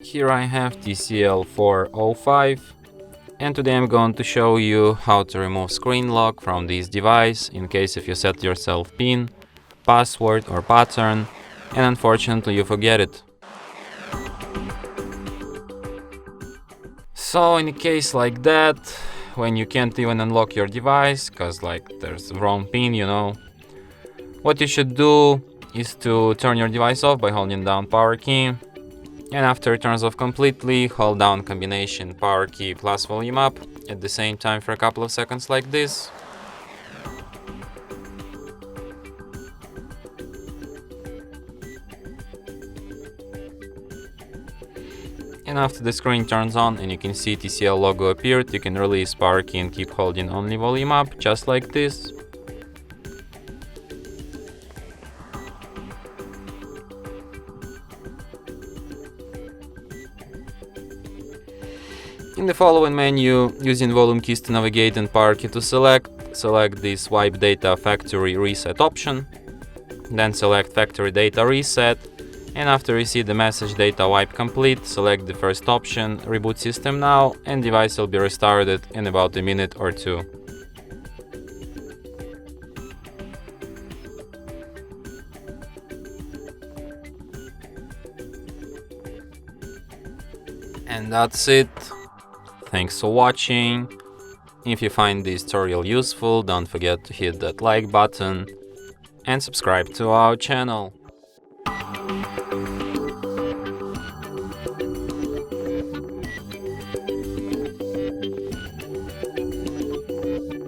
Here I have TCL 405, and today I'm going to show you how to remove screen lock from this device in case if you set yourself PIN, password or pattern and unfortunately you forget it. So in a case like that, when you can't even unlock your device cause there's the wrong PIN, what you should do is to turn your device off by holding down power key. And after it turns off completely, hold down combination power key plus volume up at the same time for a couple of seconds like this. And after the screen turns on and you can see TCL logo appeared, you can release power key and keep holding only volume up, just like this. In the following menu, using volume keys to navigate and power key to select this Wipe Data Factory Reset option. Then select Factory Data Reset, and after you see the message Data Wipe complete, select the first option, Reboot System Now, and device will be restarted in about a minute or two. And that's it. Thanks for watching. If you find this tutorial useful, don't forget to hit that like button and subscribe to our channel.